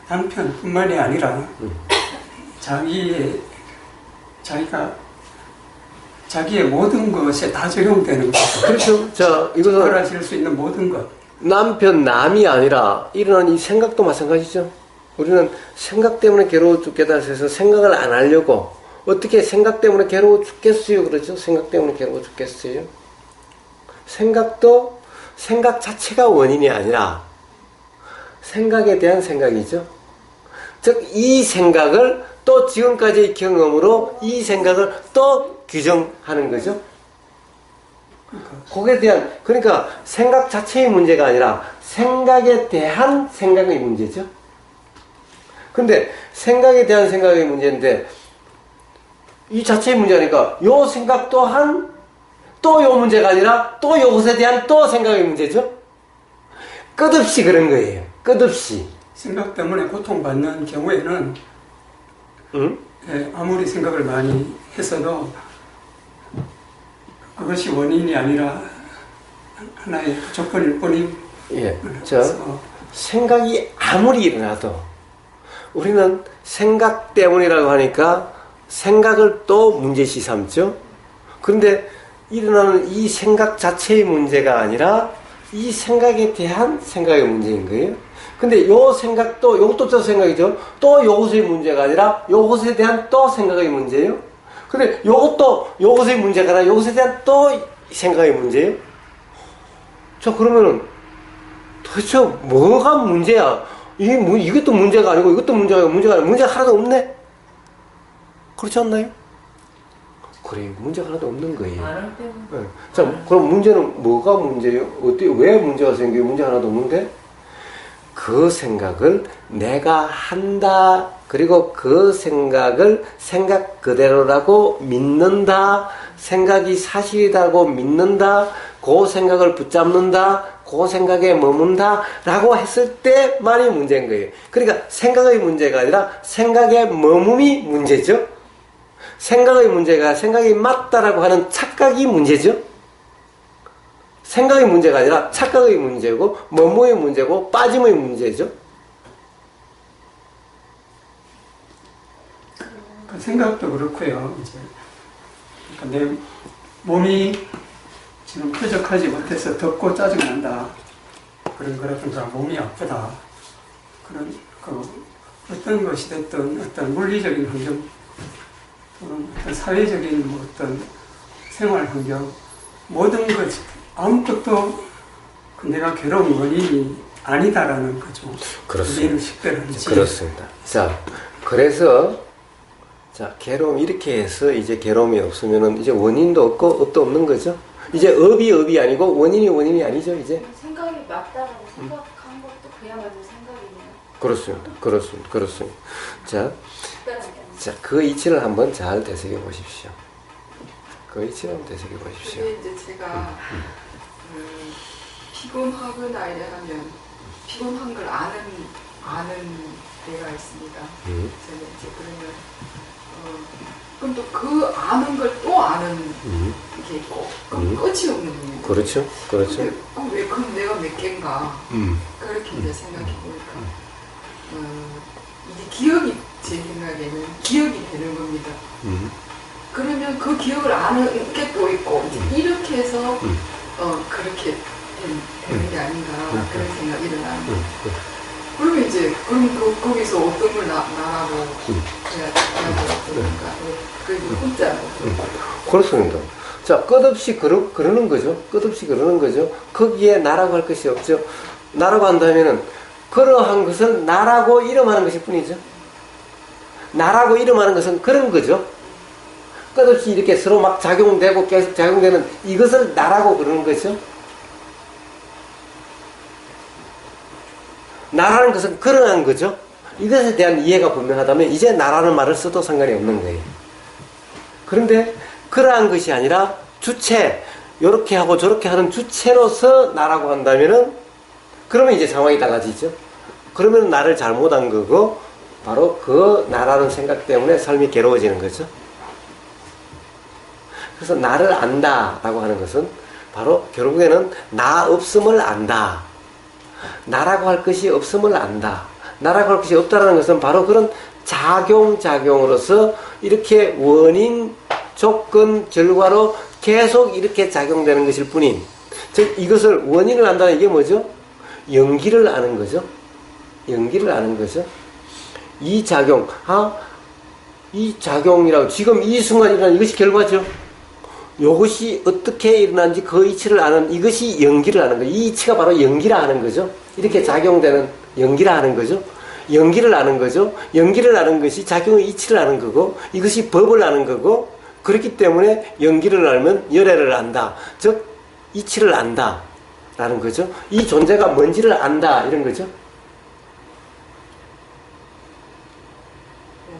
남편뿐만이 아니라 자기의 모든 것에 다 적용되는 거죠. 그렇죠. 자, 이것은 알아질 수 있는 모든 것. 남이 아니라 일어난 이 생각도 마찬가지죠. 우리는 생각 때문에 괴로워 죽겠다 해서 생각을 안 하려고 어떻게 생각 때문에 괴로워 죽겠어요. 그러죠. 생각 때문에 괴로워 죽겠어요. 생각도 생각 자체가 원인이 아니라 생각에 대한 생각이죠. 즉 이 생각을 또 지금까지의 경험으로 이 생각을 또 규정하는 거죠. 거기에 대한, 그러니까 생각 자체의 문제가 아니라 생각에 대한 생각의 문제죠. 근데 생각에 대한 생각의 문제인데 이 자체의 문제니까 요 생각 또한 또 요 문제가 아니라 또 요것에 대한 또 생각의 문제죠. 끝없이 그런 거예요. 끝없이. 생각 때문에 고통받는 경우에는 아무리 생각을 많이 했어도 그것이 원인이 아니라 하나의 조건일 뿐임. 생각이 아무리 일어나도 우리는 생각 때문이라고 하니까 생각을 또 문제시 삼죠. 그런데 일어나는 이 생각 자체의 문제가 아니라 이 생각에 대한 생각의 문제인 거예요. 근데 요 생각도, 요것도 또 생각이죠. 또 요것의 문제가 아니라 요것에 대한 또 생각의 문제예요. 근데 요것도 요것의 문제가 아니라 요것에 대한 또 생각의 문제예요. 자, 그러면은 도대체 뭐가 문제야? 이것도 문제가 아니고 이것도 문제가 아니고 문제가 하나도 없네? 그렇지 않나요? 그래, 문제가 하나도 없는 거예요. 네. 자, 그럼 문제는 뭐가 문제예요? 왜 문제가 생겨요? 문제 하나도 없는데? 그 생각을 내가 한다. 그리고 그 생각을 생각 그대로라고 믿는다. 생각이 사실이라고 믿는다. 그 생각을 붙잡는다. 그 생각에 머문다. 라고 했을 때만이 문제인 거예요. 그러니까 생각의 문제가 아니라 생각의 머금이 문제죠. 생각의 문제가 생각이 맞다라고 하는 착각이 문제죠. 생각의 문제가 아니라 착각의 문제고 머무의 문제고 빠짐의 문제죠. 그 생각도 그렇고요. 이제 그러니까 내 몸이 지금 쾌적하지 못해서 덥고 짜증난다. 그런 거라든가 몸이 아프다. 그런 어떤 것이 됐든 어떤 물리적인 환경 또는 어떤 사회적인 어떤 생활 환경 모든 것 아무것도 내가 괴로운 원인이 아니다라는 거죠. 그렇습니다. 그렇습니다. 자, 그래서 괴로움 이렇게 해서 이제 괴로움이 없으면은 이제 원인도 없고 업도 없는 거죠. 이제 업이 아니고 원인이 아니죠. 이제 생각이 맞다라고 생각한 것도 그야말로 생각이네요. 그렇습니다. 자, 그 이치를 한번 잘 되새겨 보십시오. 그 이치를 한번 되새겨 보십시오. 근데 이제 제가 피곤하거나 이래 하면 피곤한 걸 아는 데가 있습니다. 저는 이제 그러면 그럼 또 그 아는 걸 또 아는 게 있고 끝이 없는 거예요. 그렇죠. 왜 그럼 내가 몇 개인가 그렇게 이제 생각해 보니까 이제 기억이 제 생각에는 기억이 되는 겁니다. 그러면 그 기억을 아는 게 또 있고 이제 이렇게 해서 그렇게 되는 게 아닌가 그런 생각이 일어나는 거예요. 그러면 이제 거기서 어떤 걸 나라고 해야 되니까 그리고 혼자 그렇습니다. 자, 끝없이 그러는 거죠. 끝없이 그러는 거죠. 거기에 나라고 할 것이 없죠. 나라고 한다면은, 그러한 것은 나라고 이름하는 것일 뿐이죠. 나라고 이름하는 것은 그런 거죠. 끝없이 이렇게 서로 막 작용되고 계속 작용되는 이것을 나라고 그러는 거죠. 나라는 것은 그러한 거죠. 이것에 대한 이해가 분명하다면 이제 나라는 말을 써도 상관이 없는 거예요. 그런데 그러한 것이 아니라 주체, 요렇게 하고 저렇게 하는 주체로서 나라고 한다면은 그러면 이제 상황이 달라지죠. 그러면 나를 잘못한 거고 바로 그 나라는 생각 때문에 삶이 괴로워지는 거죠. 그래서 나를 안다라고 하는 것은 바로 결국에는 나 없음을 안다. 나라고 할 것이 없음을 안다. 나라고 할 것이 없다라는 것은 바로 그런 작용으로서 이렇게 원인, 조건, 결과로 계속 이렇게 작용되는 것일 뿐인, 즉 이것을 원인을 안다는 이게 뭐죠? 연기를 아는 거죠. 연기를 아는 거죠. 이 작용, 이 작용이라고 지금 이 순간 일어난 이것이 결과죠. 이것이 어떻게 일어난지 그 이치를 아는 이것이 연기를 아는 거예요. 이 이치가 바로 연기라 하는 거죠. 이렇게 작용되는 연기라 하는 거죠. 연기를 아는 거죠. 연기를 아는 것이 작용의 이치를 아는 거고 이것이 법을 아는 거고 그렇기 때문에 연기를 알면 열애를 안다. 즉 이치를 안다 라는 거죠. 이 존재가 뭔지를 안다 이런 거죠.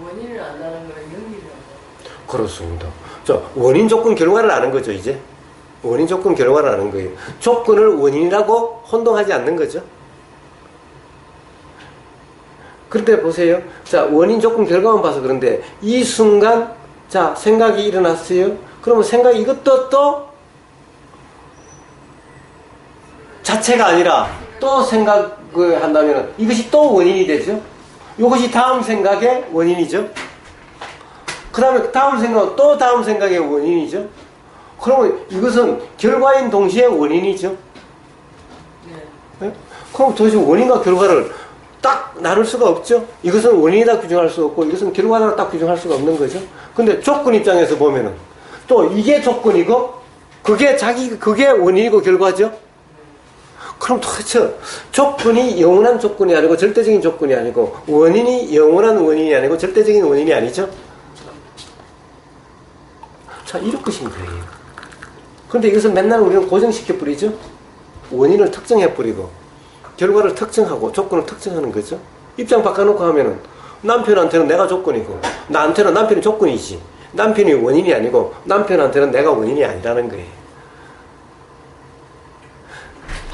원인을 안다는 거는 연기를 안다. 그렇습니다. 자, 원인 조건 결과를 아는 거죠. 이제 원인 조건 결과를 아는 거예요. 조건을 원인이라고 혼동하지 않는 거죠. 그런데 보세요. 자, 원인 조건 결과만 봐서 그런데 이 순간 자, 생각이 일어났어요. 그러면 생각이 이것도 또 자체가 아니라 또 생각을 한다면 이것이 또 원인이 되죠. 이것이 다음 생각의 원인이죠. 그 다음에 다음 생각은 또 다음 생각의 원인이죠. 그러면 이것은 결과인 동시에 원인이죠. 네? 그럼 도대체 원인과 결과를 딱 나눌 수가 없죠. 이것은 원인이다 규정할 수 없고 이것은 결과다 딱 규정할 수가 없는 거죠. 근데 조건 입장에서 보면은 또 이게 조건이고 그게 원인이고 결과죠. 그럼 도대체 조건이 영원한 조건이 아니고 절대적인 조건이 아니고 원인이 영원한 원인이 아니고 절대적인 원인이 아니죠. 자, 이럴 것인 거예요. 그런데 이것은 맨날 우리는 고정시켜 뿌리죠. 원인을 특정해 뿌리고 결과를 특정하고 조건을 특정하는 거죠. 입장 바꿔놓고 하면은 남편한테는 내가 조건이고 나한테는 남편이 조건이지 남편이 원인이 아니고 남편한테는 내가 원인이 아니라는 거예요.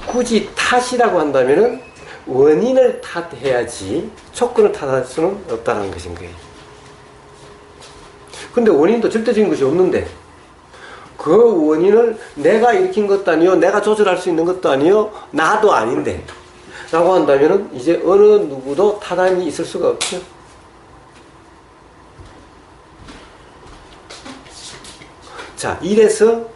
굳이 탓이라고 한다면은 원인을 탓해야지 조건을 탓할 수는 없다는 것인 거예요. 근데 원인도 절대적인 것이 없는데 그 원인을 내가 일으킨 것도 아니요 내가 조절할 수 있는 것도 아니요 나도 아닌데 라고 한다면은 이제 어느 누구도 타당이 있을 수가 없죠. 자, 이래서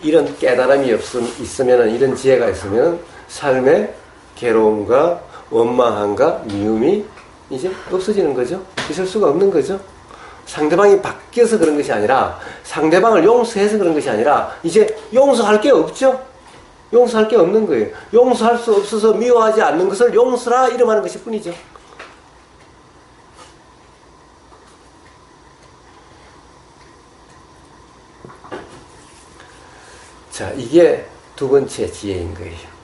이런 깨달음이 있으면 이런 지혜가 있으면 삶의 괴로움과 원망함과 미움이 이제 없어지는 거죠. 있을 수가 없는 거죠. 상대방이 바뀌어서 그런 것이 아니라 상대방을 용서해서 그런 것이 아니라 이제 용서할 게 없죠. 용서할 게 없는 거예요. 용서할 수 없어서 미워하지 않는 것을 용서라 이름하는 것일 뿐이죠. 자, 이게 두 번째 지혜인 거예요.